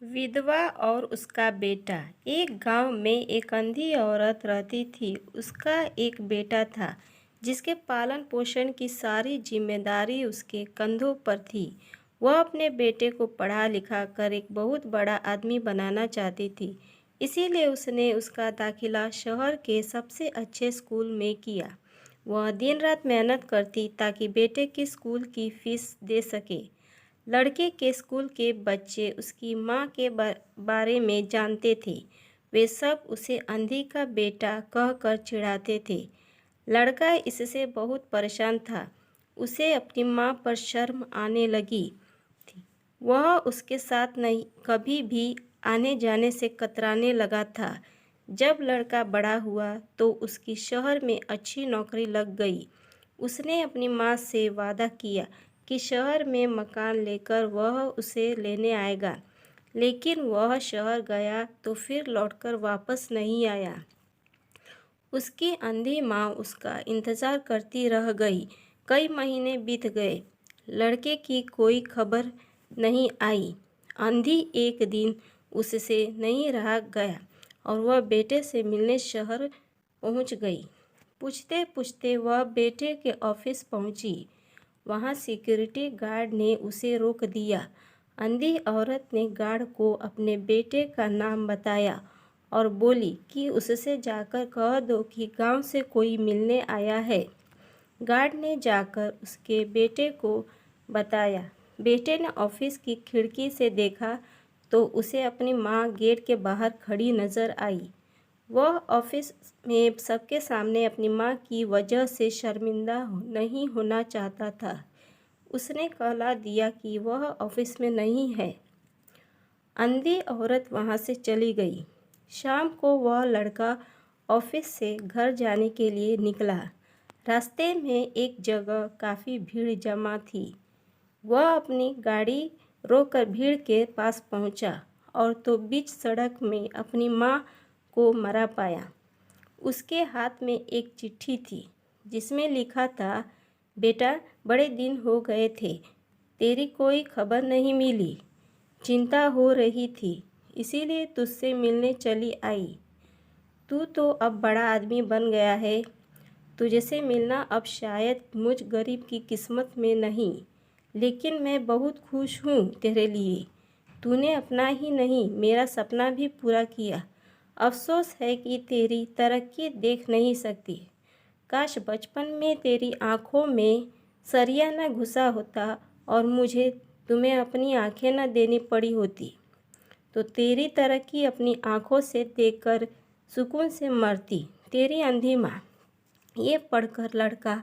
विधवा और उसका बेटा। एक गांव में एक अंधी औरत रहती थी। उसका एक बेटा था जिसके पालन पोषण की सारी जिम्मेदारी उसके कंधों पर थी। वह अपने बेटे को पढ़ा लिखा कर एक बहुत बड़ा आदमी बनाना चाहती थी। इसीलिए उसने उसका दाखिला शहर के सबसे अच्छे स्कूल में किया। वह दिन रात मेहनत करती ताकि बेटे की स्कूल की फीस दे सके। लड़के के स्कूल के बच्चे उसकी माँ के बारे में जानते थे। वे सब उसे अंधी का बेटा कहकर चिढ़ाते थे। लड़का इससे बहुत परेशान था। उसे अपनी माँ पर शर्म आने लगी थी। वह उसके साथ नहीं कभी भी आने जाने से कतराने लगा था। जब लड़का बड़ा हुआ तो उसकी शहर में अच्छी नौकरी लग गई। उसने अपनी माँ से वादा किया कि शहर में मकान लेकर वह उसे लेने आएगा, लेकिन वह शहर गया तो फिर लौटकर वापस नहीं आया। उसकी अंधी माँ उसका इंतज़ार करती रह गई। कई महीने बीत गए, लड़के की कोई खबर नहीं आई। अंधी एक दिन उससे नहीं रहा गया और वह बेटे से मिलने शहर पहुंच गई। पूछते पूछते वह बेटे के ऑफिस पहुंची। वहां सिक्योरिटी गार्ड ने उसे रोक दिया। अंधी औरत ने गार्ड को अपने बेटे का नाम बताया और बोली कि उससे जाकर कह दो कि गांव से कोई मिलने आया है। गार्ड ने जाकर उसके बेटे को बताया। बेटे ने ऑफिस की खिड़की से देखा तो उसे अपनी माँ गेट के बाहर खड़ी नजर आई। वह ऑफिस में सबके सामने अपनी माँ की वजह से शर्मिंदा नहीं होना चाहता था। उसने कहला दिया कि वह ऑफिस में नहीं है। अंधी औरत वहाँ से चली गई। शाम को वह लड़का ऑफिस से घर जाने के लिए निकला। रास्ते में एक जगह काफ़ी भीड़ जमा थी। वह अपनी गाड़ी रोककर भीड़ के पास पहुंचा और तो बीच सड़क में अपनी माँ को मरा पाया। उसके हाथ में एक चिट्ठी थी जिसमें लिखा था, बेटा बड़े दिन हो गए थे, तेरी कोई खबर नहीं मिली। चिंता हो रही थी, इसीलिए तुझसे मिलने चली आई। तू तो अब बड़ा आदमी बन गया है। तुझसे मिलना अब शायद मुझ गरीब की किस्मत में नहीं, लेकिन मैं बहुत खुश हूँ तेरे लिए। तूने अपना ही नहीं मेरा सपना भी पूरा किया। अफसोस है कि तेरी तरक्की देख नहीं सकती। काश बचपन में तेरी आँखों में सरिया न घुसा होता और मुझे तुम्हें अपनी आँखें न देनी पड़ी होती, तो तेरी तरक्की अपनी आँखों से देखकर सुकून से मरती। तेरी अंधी माँ। ये पढ़कर लड़का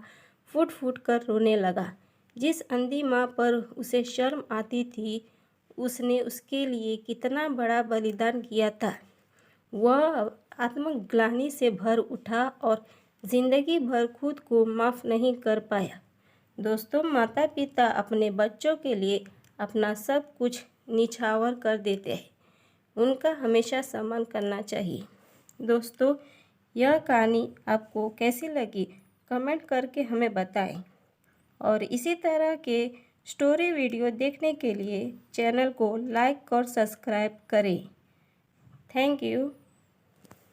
फूट फूट कर रोने लगा। जिस अंधी माँ पर उसे शर्म आती थी, उसने उसके लिए कितना बड़ा बलिदान किया था। वह आत्मग्लानि से भर उठा और ज़िंदगी भर खुद को माफ़ नहीं कर पाया। दोस्तों, माता पिता अपने बच्चों के लिए अपना सब कुछ निछावर कर देते हैं। उनका हमेशा सम्मान करना चाहिए। दोस्तों, यह कहानी आपको कैसी लगी कमेंट करके हमें बताएं और इसी तरह के स्टोरी वीडियो देखने के लिए चैनल को लाइक और सब्सक्राइब करें। Thank you.